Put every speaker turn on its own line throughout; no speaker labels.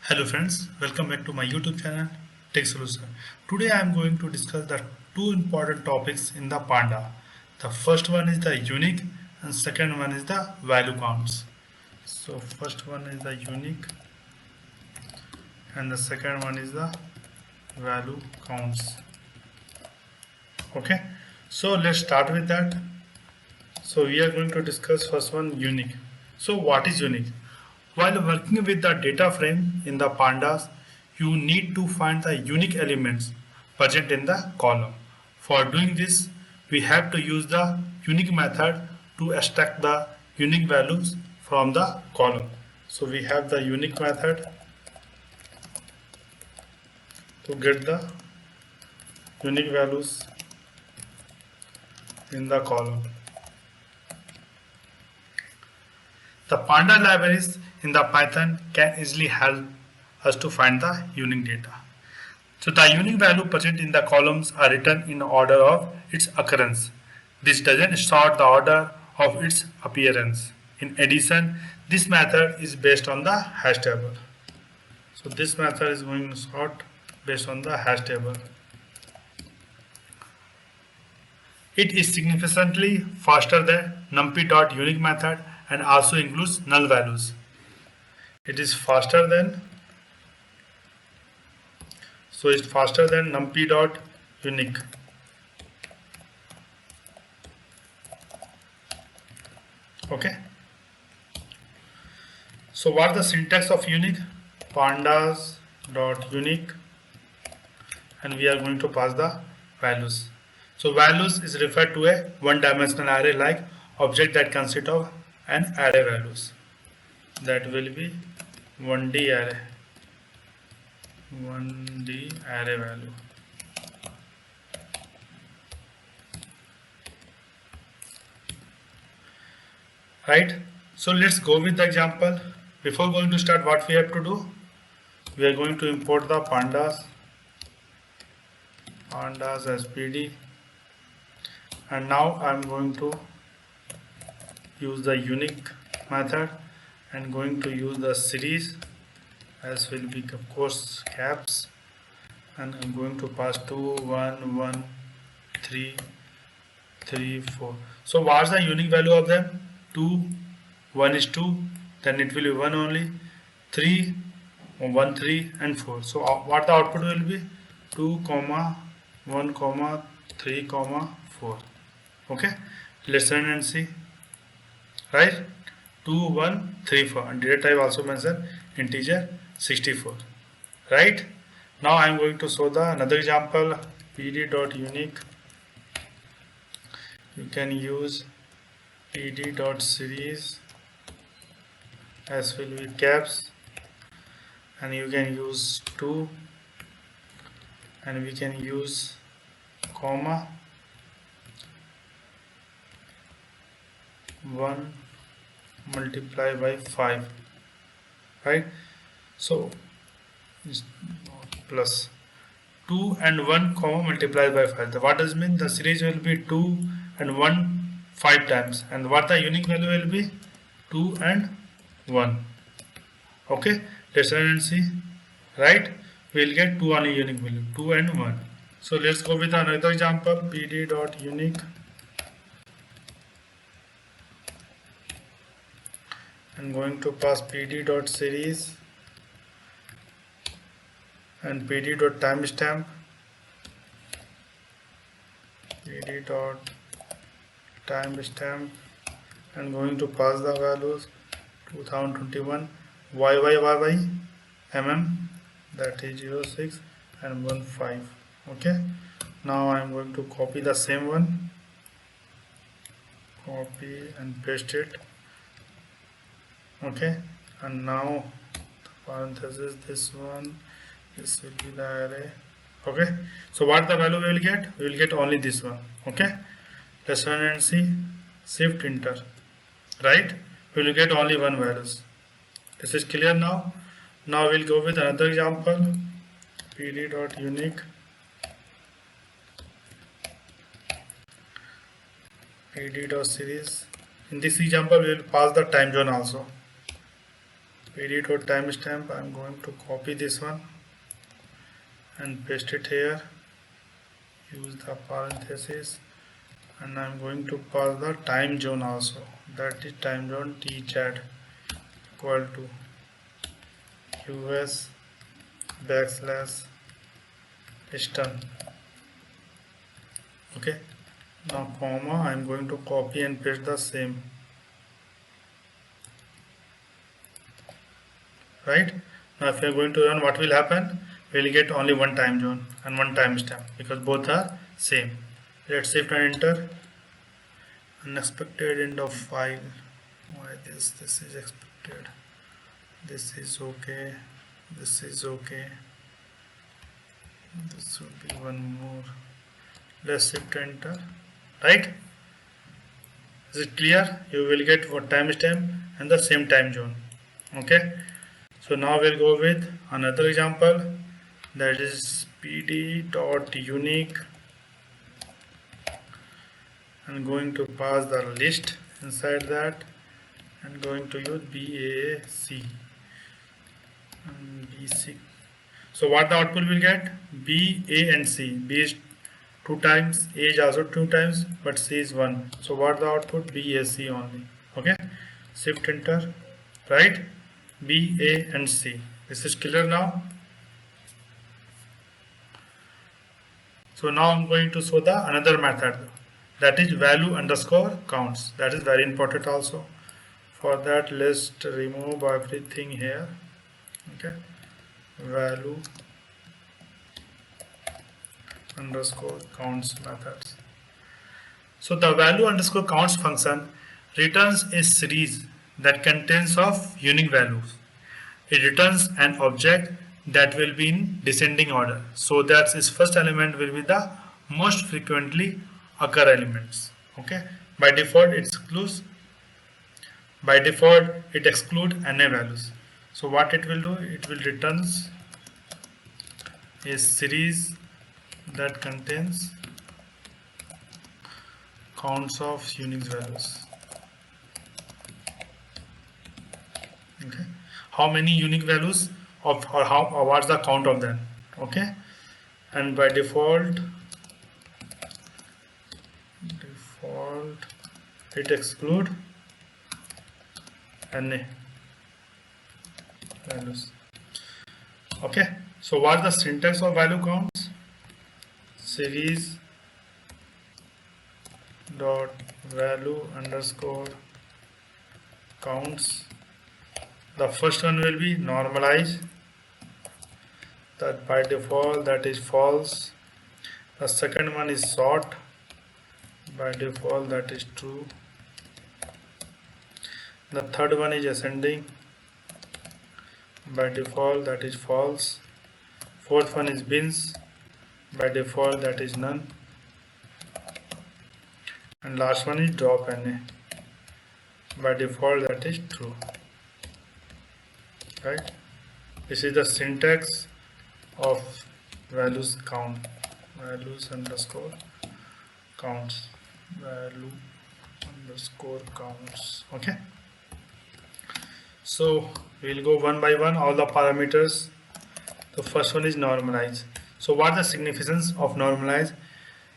Hello friends, welcome back to my YouTube channel Tech Solution. Today I am going to discuss the two important topics in the Panda. The first one is the unique and second one is the value counts. So first one is the unique and the second one is the value counts. Okay, so let's start with that. So we are going to discuss first one unique. So what is unique? While working with the data frame in the pandas, you need to find the unique elements present in the column. For doing this, we have to use the unique method to extract the unique values from the column. So we have the unique method to get the unique values in the column. The Panda libraries in the Python can easily help us to find the unique data. So the unique value present in the columns are written in order of its occurrence. This doesn't sort the order of its appearance. In addition, this method is based on the hash table. So this method is going to sort based on the hash table. It is significantly faster than numpy.unique method and also includes null values. It is faster than it's faster than numpy.unique. Okay. So what the syntax of unique? Pandas dot unique, and we are going to pass the values. So values is referred to a one-dimensional array like object that consists of an array values. That will be 1D array. 1D array value. Right? So let's go with the example. Before going to start, what we have to do? We are going to import the pandas as PD, and now I am going to use the unique method and going to use the series as will be of course caps, and I'm going to pass 2 1 1 3 3 4. So what's the unique value of them? 2 1 is 2, then it will be 1 only, 3 1 3 and 4. So what the output will be? 2 comma 1 comma 3 comma 4. Okay, let's run and see. Right, 2 1 3 4, and data type also mentioned integer 64. Right, now I am going to show the another example. pd.unique, you can use pd.series as will be caps, and you can use 2, and we can use comma 1 multiply by 5. Right, so plus 2 and 1 comma multiplied by 5. What does it mean? The series will be 2 and 1 5 times, and what the unique value will be? 2 and 1. Okay, let's run and see. Right, we'll get 2 only unique value, 2 and 1. So let's go with another example. pd.unique, I'm going to pass pd.series and pd.timestamp, pd.timestamp, and going to pass the values 2021 YYYY mm, that is 06 and 15. Okay, now I am going to copy the same one, copy and paste it. Okay, and now parenthesis this one, this will be the array. Okay, so what the value we will get? We will get only this one. Okay, let's run and see. Shift enter. Right, we will get only one values. This is clear now. Now we'll go with another example. pd.unique, pd.series. In this example we will pass the time zone also. pd.timestamp. I'm going to copy this one and paste it here. Use the parenthesis, and I'm going to pass the time zone also. That is time zone tchat equal to US \. Eastern. Okay. Now comma, I'm going to copy and paste the same. Right. Now if we are going to run, what will happen? We will get only one time zone and one timestamp because both are same. Let's shift and enter. Unexpected end of file. Why this is expected? This is okay. This is okay. This will be one more. Let's shift enter. Right? Is it clear? You will get what timestamp and the same time zone. Okay. So now we'll go with another example, that is pd.unique, and going to pass the list inside that, and going to use BAC and BC. So what the output will get? B, A and C. B is 2 times, A is also 2 times, but C is 1. So what the output? BAC only. Okay. Shift enter. Right. B, A and C. This is clear now. So now I'm going to show the another method, that is value underscore counts. That is very important also. For that, let's remove everything here. Okay. Value underscore counts methods. So the value underscore counts function returns a series that contains of unique values. It returns an object that will be in descending order, so that its first element will be the most frequently occur elements. Okay. By default it excludes NA values. So what it will do? It will returns a series that contains counts of unique values. Okay. How many unique values of, or what's the count of them? Okay. And by default it exclude NA values. Okay. So what's the syntax of value counts? Series dot value underscore counts. The first one will be normalize, that by default that is false. The second one is sort, by default that is true. The third one is ascending, by default that is false. Fourth one is bins, by default that is none. And last one is drop NA, by default that is true. Right? This is the syntax of values count, values underscore counts, value underscore counts. Okay. So we'll go one by one all the parameters. The first one is normalize. So what the significance of normalize?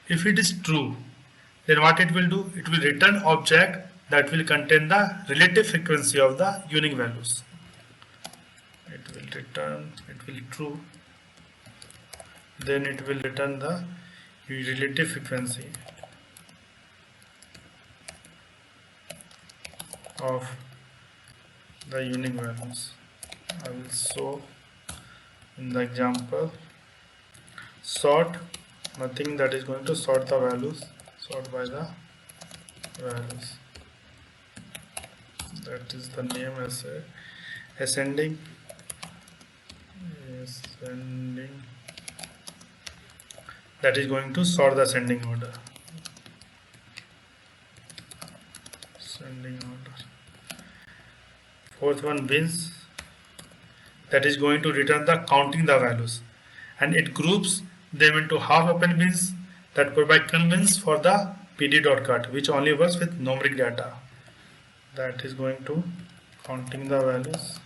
If it is true, then what it will do? It will return object that will contain the relative frequency of the unique values. It will return, it will true, then it will return the relative frequency of the unique values. I will show in the example. Sort, nothing, that is going to sort the values, sort by the values. That is the name as ascending. That is going to sort the ascending order. Ascending order. Fourth one bins, that is going to return the counting the values, and it groups them into half open bins that provide convenience for the pd.cut, which only works with numeric data. That is going to counting the values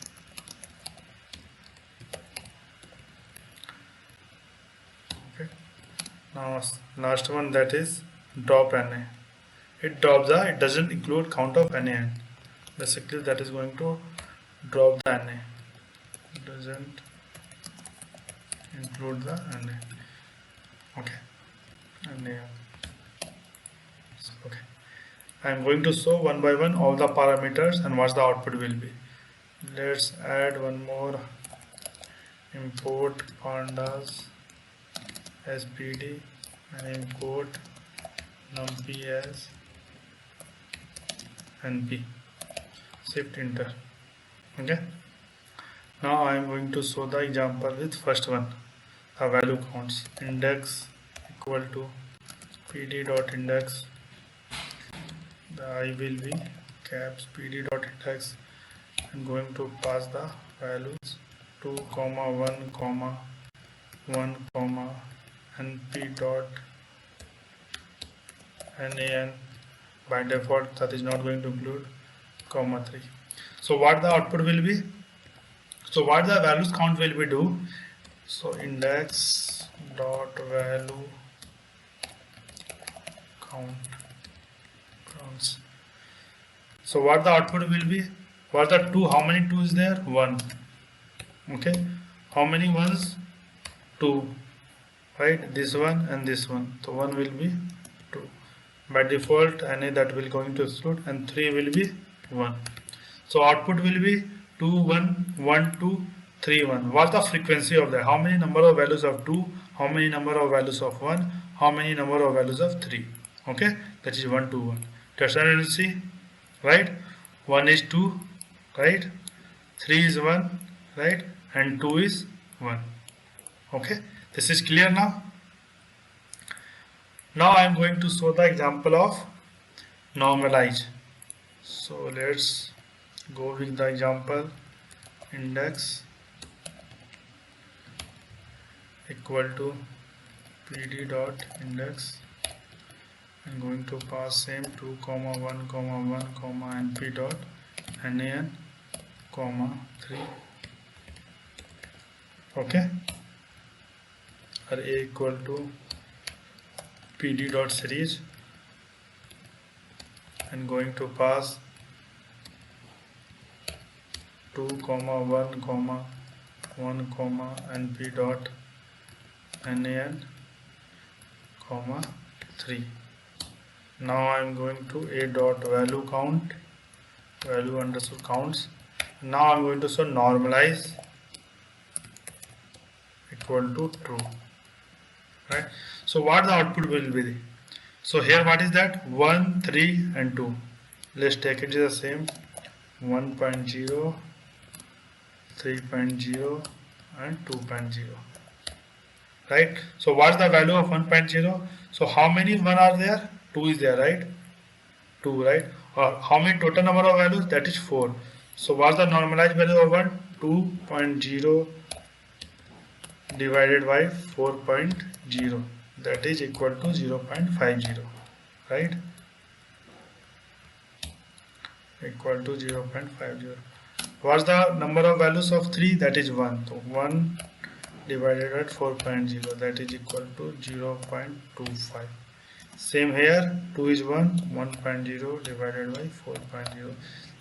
Now last one, that is drop NA. It drops the, it doesn't include count of NA. Basically that is going to drop the NA. It doesn't include the NA. Okay. NA. Okay. I am going to show one by one all the parameters and what the output will be. Let's add one more. Import pandas spd and import numpy as np. Shift enter. Okay. Now I am going to show the example with first one. The value counts. Index equal to pd dot index. The I will be caps pd dot index and going to pass the values 2 comma 1 comma 1 comma np dot nan. By default that is not going to include comma 3. So what the output will be? So what the values count will be do? So index dot value counts. So what the output will be? What the 2? How many 2 is there? 1. Okay. How many ones? 2. Right. This one and this one. So 1 will be 2. By default, NA that will going to exclude, and 3 will be 1. So output will be 2 1 1 2 3 1. What's the frequency of that? How many number of values of 2? How many number of values of 1? How many number of values of 3? Okay, that is 1 2 1. Transparency, right? 1 is 2, right? 3 is 1, right? And 2 is 1. Okay, this is clear now. Now I am going to show the example of normalize. So let's go with the example. Index equal to pd dot index. I'm going to pass same 2 comma 1 comma 1 comma np dot nan comma 3. Okay, array equal to pd dot series and going to pass 2 comma 1 comma 1 comma np dot nan comma 3. Now I am going to a dot value count, value underscore counts. Now I am going to show normalize equal to true, right? So what the output will be? So here what is that? 1 3 and 2. Let's take it as the same. 1.0 3.0 and 2.0, right? So what's the value of 1.0? So how many 1 are there? 2 is there, right? 2, right? Or how many total number of values? That is 4. So what's the normalized value of 1? 2.0 divided by 4.0, that is equal to 0.50, right? Equal to 0.50. What's the number of values of 3? That is 1. So 1 divided by 4.0, that is equal to 0.25. Same here, 2 is 1, 1.0 divided by 4.0,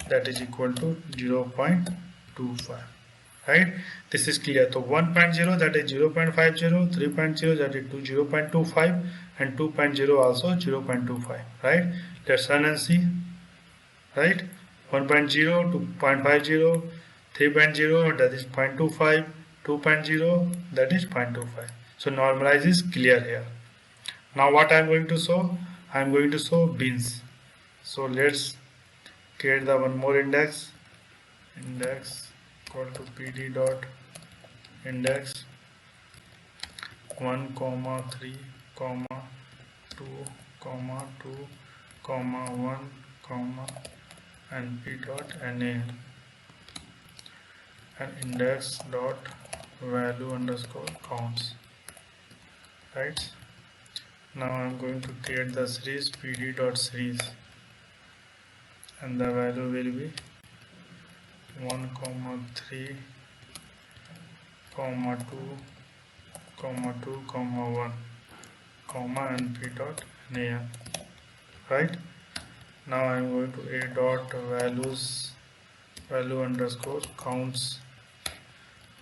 that is equal to 0.25. Right? This is clear. So 1.0 that is 0.50, 3.0 that is 0.25, and 2.0 also 0.25. Right? Let's run and see. Right? 1.0 to 0.50, 3.0 that is 0.25, 2.0 that is 0.25. So normalize is clear here. Now what I am going to show? I am going to show bins. So let's create the one more index. Index equal to pd dot index 1 comma 3 comma 2 comma 2 comma 1 comma np dot nan and index dot value underscore counts. Right? Now I am going to create the series pd dot series and the value will be 1 comma 3 comma 2 comma 2 comma 1 comma and p dot nan, right? Now I'm going to a dot value underscore counts,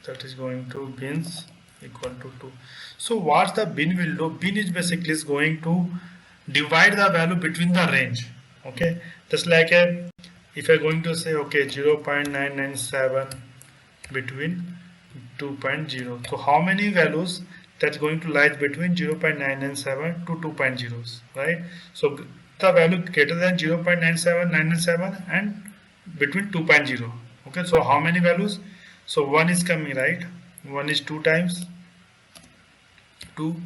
that is going to bins equal to 2. So what the bin will do, bin is basically is going to divide the value between the range. Okay, just like a, if you're going to say okay 0.997 between 2.0, so how many values that's going to lie between 0.997 to 2.0s, right? So the value greater than 0.97997 and between 2.0. Okay, so how many values? So 1 is coming, right? 1 is 2 times 2,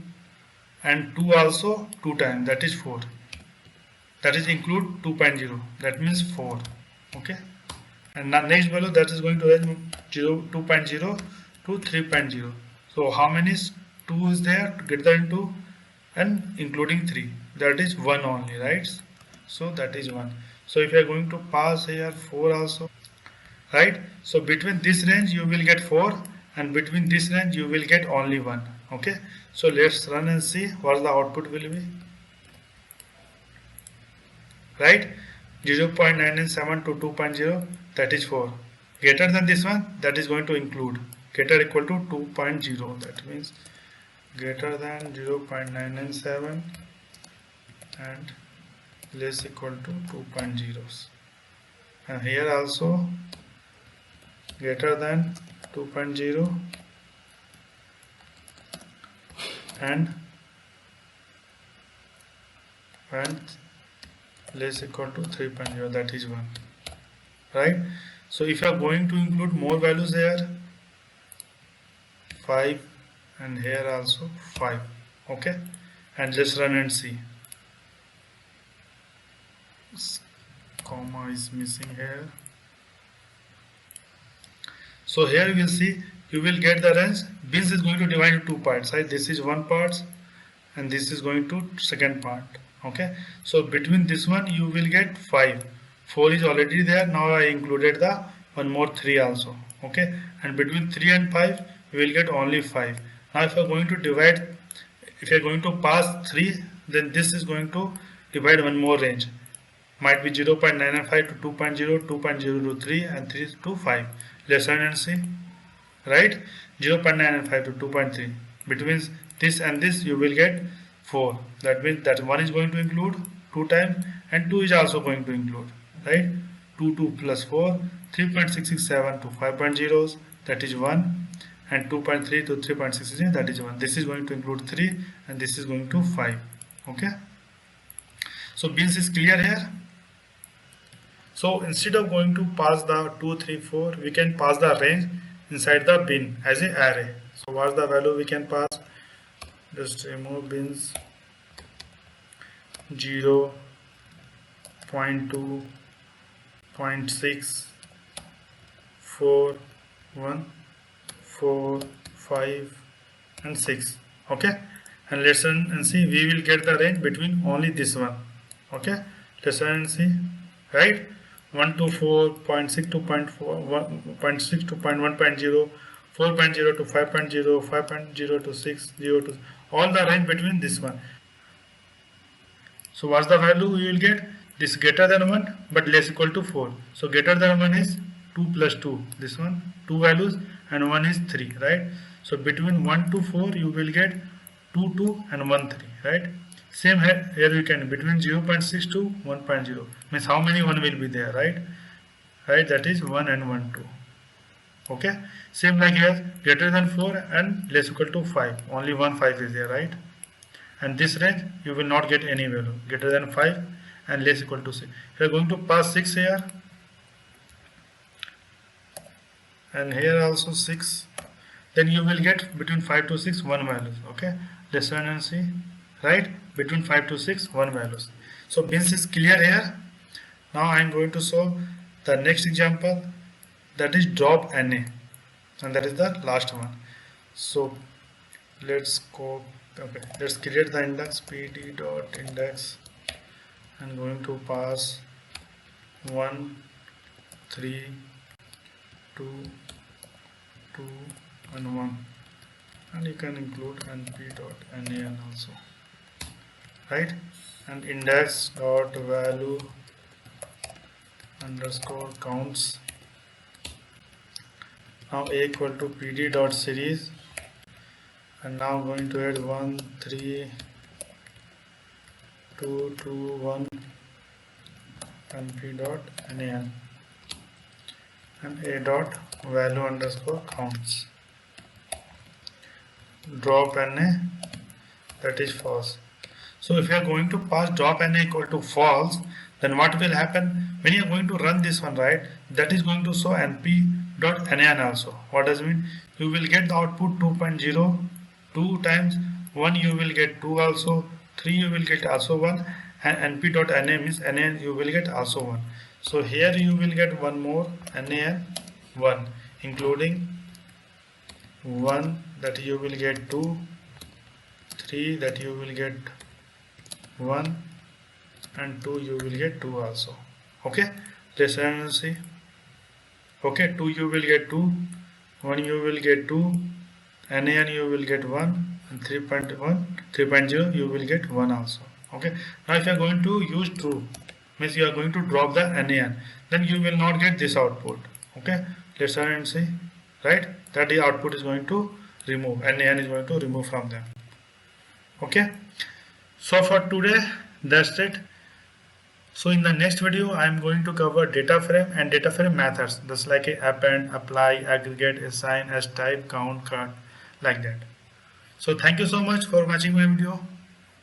and 2 also 2 times, that is 4. That is include 2.0, that means 4. Okay, and the next value that is going to range 2.0 to 3.0. So how many 2 is there to get that into, and including 3, that is 1 only, right? So that is 1. So if you are going to pass here 4 also, right? So between this range you will get 4, and between this range you will get only 1. Okay, so let's run and see what the output will be, right? 0.997 to 2.0, that is 4. Greater than this one, that is going to include greater equal to 2.0, that means greater than 0.997 and less equal to 2.0s, and here also greater than 2.0 and less equal to 3.0, that is 1, right? So if you are going to include more values here, 5, and here also 5. Okay, and let's run and see. Comma is missing here. So here you will see, you will get the range. Bins is going to divide into 2 parts, right? This is one part and this is going to second part. Okay, so between this one you will get 5. 4 is already there, now I included the one more 3 also. Okay, and between 3 and 5 you will get only 5. Now if you are going to divide, if you are going to pass 3, then this is going to divide one more range, might be 0.995 to 2.0, 2.0 to 3, and 3 to 5. Let's run and see, right? 0.995 to 2.3, between this and this you will get 4. That means that 1 is going to include 2 times, and 2 is also going to include, right? 2 plus 4, 3.667 to 5.0s, that is 1, and 2.3 to 3.66, that is 1. This is going to include 3, and this is going to 5. Okay, so bins is clear here. So instead of going to pass the 2, 3, 4, we can pass the range inside the bin as an array. So what's the value we can pass? Just remove bins 0, 0.2, 0.6, 4, 1, 4, 5, and 6. Okay, and let's run and see. We will get the range between only this one. Okay, let's run and see, right? 1 to 4, 0.6 to 0.4, 0.6 to 1.0, 4.0 to 5.0, 5.0 to 6, 0 to all the range between this one. So what's the value you will get? This greater than 1 but less equal to 4. So greater than 1 is 2 plus 2. This one 2 values, and 1 is 3, right? So between 1 to 4 you will get 2, 2 and 1, 3, right? Same here you can between 0.6 to 1.0, means how many 1 will be there, right? Right, that is 1 and 1, 2. Okay, same like here, greater than 4 and less equal to 5, only 1 5 is there, right? And this range you will not get any value greater than 5 and less equal to 6. You are going to pass 6 here, and here also 6, then you will get between 5 to 6 1 values. Okay, let's run and see, right? Between 5 to 6 1 values. So bins is clear here. Now I am going to solve the next example, that is drop NA, and that is the last one. So let's go. Okay, let's create the index pd dot index, and going to pass 1, 3, 2, 2 and 1, and you can include np dot nan also. right? And index dot value underscore counts. Now a equal to pd dot series, and now going to add 1 3 2 2 1 and p dot nan, and a dot value underscore counts. Drop na, that is false. So if you are going to pass drop na equal to false, then what will happen when you are going to run this one, right? That is going to show np dot nan also. What does it mean? You will get the output 2.0 2 times 1, you will get 2 also, 3 you will get also 1, and np dot na means nan you will get also 1. So here you will get one more nan 1, including 1 that you will get 2, 3 that you will get 1, and 2 you will get 2 also. Okay, let's run and see. Okay, 2 you will get 2, 1 you will get 2, nan you will get 1, and 3.0 you will get 1 also. Okay, now if you are going to use true, means you are going to drop the nan, then you will not get this output. Okay, let's run and see, right? That the output is going to remove, nan is going to remove from them. Okay, so for today that's it. So in the next video I am going to cover data frame and data frame methods, just like a append, apply, aggregate, assign, as type, count, cut, like that. So thank you so much for watching my video.